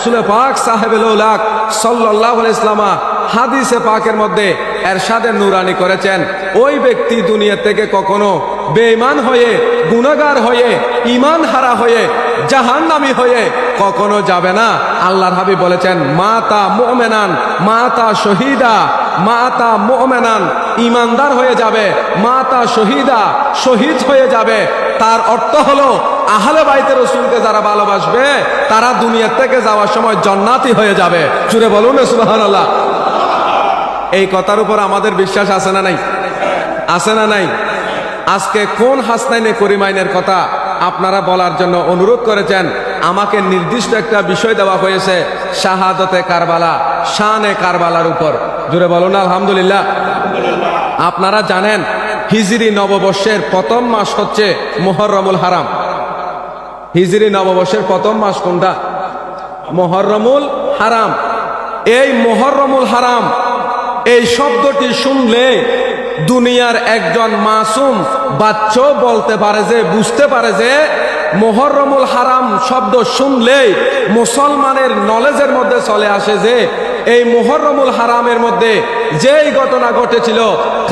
রসুল পাক সাহেবুল উলাক সাল্লাল্লাহু আলাইহি ওয়াসাল্লাম হাদিসে পাকের মধ্যে এরশাদে নূরানি করেছেন, ওই ব্যক্তি দুনিয়া থেকে কখনো বেঈমান হয়ে, গুনাহগার হয়ে, ঈমান হারা হয়ে, জাহান্নামী হয়ে কখনো যাবে না। আল্লাহর হাবিব বলেছেন, মাতা মুমিনান মাতা শহীদা, মাতা মুমিনান ঈমানদার হয়ে যাবে, মাতা শহীদা শহীদ হয়ে যাবে। তার অর্থ হলো আহলে বাইতে রাসূলকে যারা ভালোবাসবে তারা দুনিয়া থেকে যাওয়ার সময় জান্নাতি হয়ে যাবে। জুড়ে বলুন সুবহানাল্লাহ। এই কথার উপর আমাদের বিশ্বাস আছে না নাই? আছে না নাই? আজকে কোন হাসনাইনে করিমাইনের কথা আপনারা বলার জন্য অনুরোধ করেছেন, আমাকে নির্দিষ্ট একটা বিষয় দেওয়া হয়েছে, শাহাদতে কারবালা, শানে কারবালার উপর। জুড়ে বলুন আলহামদুলিল্লাহ। আপনারা জানেন হিজরি নববর্ষের প্রথম মাস হচ্ছে মুহররমুল হারাম। হিজরি নববর্ষের প্রথম মাস কোনটা? মুহররমুল হারাম। এই মুহররমুল হারাম এই শব্দটি শুনলে দুনিয়ার একজন মাসুম বাচ্চাও বলতে পারে যে, বুঝতে পারে যে মুহররমুল হারাম শব্দ শুনলেই মুসলমানের নলেজের মধ্যে চলে আসে যে এই মুহররমুল হারামের মধ্যে যেই ঘটনা ঘটেছিল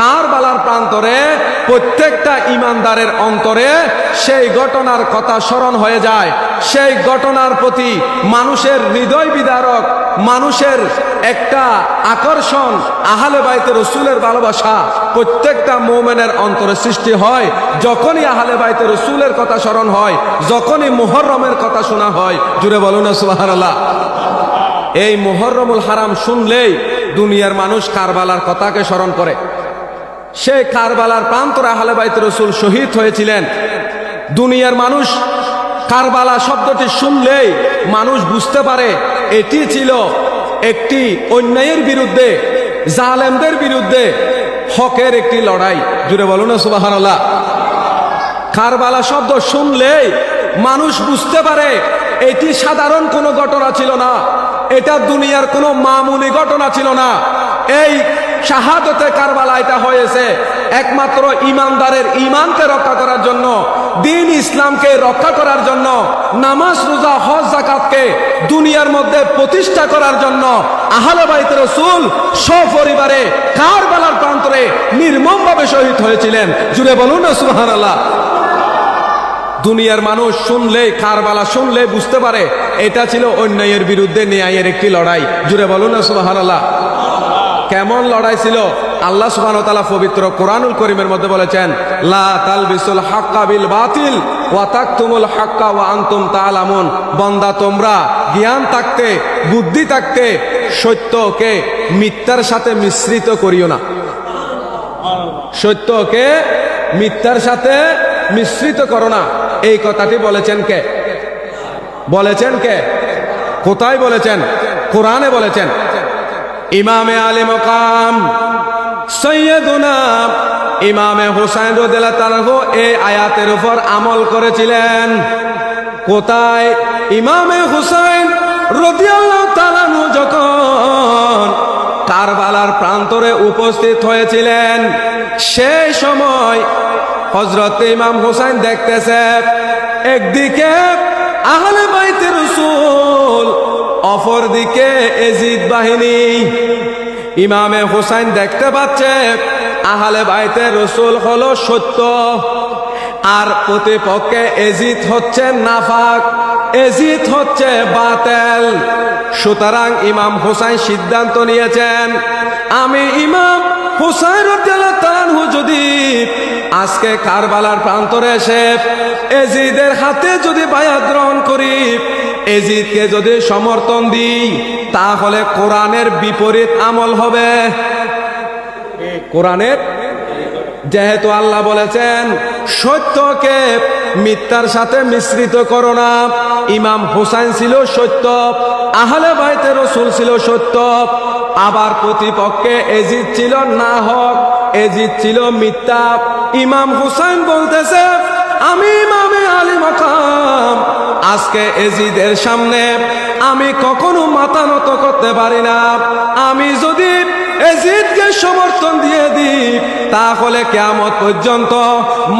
কারবালার প্রান্তরে, প্রত্যেকটা ঈমানদারের অন্তরে সেই ঘটনার কথা স্মরণ হয়ে যায়। সেই ঘটনার প্রতি মানুষের হৃদয় বিদারক, মানুষের একটা আকর্ষণ, আহলে বাইতে রাসূলের ভালোবাসা প্রত্যেকটা মুমিনের অন্তরে সৃষ্টি হয় যখনই আহলে বাইতে রাসূলের কথা স্মরণ হয়, যখনই মুহররমের কথা শোনা হয়। জুড়ে বলুন না সুবহানাল্লাহ। এই মুহররমুল হারাম শুনলেই দুনিয়ার মানুষ কারবালার কথাকে স্মরণ করে। সেই কারবালার প্রান্তরে আহলে বাইতে রাসূল শহীদ হয়েছিলেন। দুনিয়ার মানুষ কারবালা শব্দটি শুনলেই মানুষ বুঝতে পারে এটি ছিল একটি অন্যায়ের বিরুদ্ধে, জালেমদের বিরুদ্ধে হকের একটি লড়াই। জুড়ে বলুন না সুবহানাল্লাহ। কারবালা শব্দ শুনলেই মানুষ বুঝতে পারে এটি সাধারণ কোনো ঘটনা ছিল না, এটা দুনিয়ার কোনো মামুলি ঘটনা ছিল না। এই শাহাদতে কারবালা এটা হয়েছে একমাত্র ঈমানদারের ঈমানকে রক্ষা করার জন্য, দ্বীন ইসলামকে রক্ষা করার জন্য, নামাজ রোজা হজ যাকাতকে দুনিয়ার মধ্যে প্রতিষ্ঠা করার জন্য আহলে বাইতে রাসূল সপরিবারে কারবালার প্রান্তরে নির্মমভাবে শহীদ হয়েছিলেন। জুড়ে বলুন না সুবহানাল্লাহ। দুনিয়ার মানুষ শুনলে, কারবালা শুনলে বুঝতে পারে এটা ছিল অন্যায়ের বিরুদ্ধে ন্যায়ের একটি লড়াই। জুড়ে বলুন না সুবহানাল্লাহ। কেমন লড়াই ছিল? আল্লাহ সুবহানাহু ওয়া তাআলা পবিত্র কোরআনুল কারীমের মধ্যে বলেছেন, লা তালবিসুল হাক্কা বিল বাতিল ওয়া তাকতুমুল হাক্কা ওয়া আনতুম তাআলামুন। বান্দা, তোমরা জ্ঞান থাকতে, বুদ্ধি থাকতে সত্যকে মিথ্যার সাথে মিশ্রিত করিও না। সত্যকে মিথ্যার সাথে মিশ্রিত করো না। এই কথাটি বলেছেন কে? বলেছেন কে? কোথায় বলেছেন? কোরআনে বলেছেন। ইমামে আলী মাকাম সৈয়দুনা ইমামে হুসাইন রাদিয়াল্লাহু তাআলা এই আয়াতের উপর আমল করেছিলেন। কোথায়? ইমামে হুসাইন রাদিয়াল্লাহু তাআলা যখন কারবালার প্রান্তরে উপস্থিত হয়েছিলেন, সেই সময় হযরত ইমাম হুসাইন দেখতেছে একদিকে আহলে বাইতে রাসূল, অপরদিকে এজিদ বাহিনী। ইমামে হুসাইন দেখতে পাচ্ছে আহলে বাইতে রাসূল হলো সত্য, আর প্রতিপক্ষে এজিদ হচ্ছে নাফাক, এজিদ হচ্ছে বাতেল। সুতরাং ইমাম হুসাইন সিদ্ধান্ত নিয়েছেন, আমি ইমাম হুসাইন রাদিয়াল্লাহু তাআলা যদি আজকে কারবালার প্রান্তরে এসে এজিদের হাতে যদি বায়াত গ্রহণ করি, এজিদকে যদি সমর্থন দিই, তাহলে কোরআনের বিপরীত আমল হবে। কোরআনের, যেহেতু আল্লাহ বলেছেন সত্যকে মিথ্যার সাথে মিশ্রিত করো না। ইমাম হুসাইন ছিল সত্য, আহলে বাইতে রাসূল ছিল সত্য, আবার প্রতিপক্ষে এজিদ ছিল নাহক, এজিদ ছিল মিথ্যা। ইমাম হুসাইন বলতেছে, আমি ইমামে আলী মাকাম আজকে এজিদের সামনে আমি কখনো মাথা নত করতে পারি না। আমি যদি এজিদকে সমর্থন দিয়ে দিই, তাহলে কিয়ামত পর্যন্ত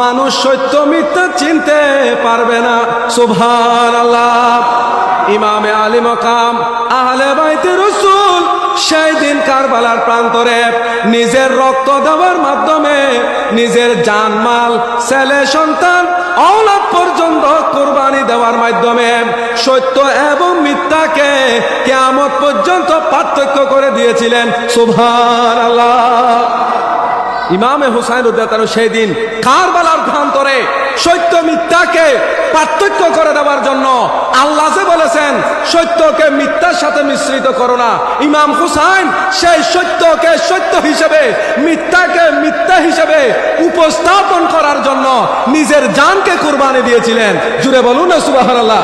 মানুষ সত্য মিথ্যা চিনতে পারবে না। সুবহানাল্লাহ। ইমামে আলী মকাম আহলে বাইতে রাসূল সেই দিন কারবালার প্রান্তরে নিজের রক্ত দেওয়ার মাধ্যমে নিজের জানমাল ছেলে সন্তান ঔলাদ পর্যন্ত কুরবানি দেওয়ার মাধ্যমে সত্য এবং মিথ্যাকে কিয়ামত পর্যন্ত পার্থক্য করে দিয়েছিলেন। সুবহানাল্লাহ। ইমামে হুসাইন রাদিয়াল্লাহু তাআলা সেই দিন কারবালার প্রান্তরে সত্য মিথ্যাকে পার্থক্য করে দেওয়ার জন্য আল্লাহ যে বলেছেন সত্যকে মিথ্যার সাথে মিশ্রিত করো না, ইমাম হুসাইন সেই সত্যকে সত্য হিসেবে মিথ্যাকে মিথ্যা হিসেবে উপস্থাপন করার জন্য নিজের জানকে কুরবানি দিয়েছিলেন। জুড়ে বলুন না সুবহানাল্লাহ।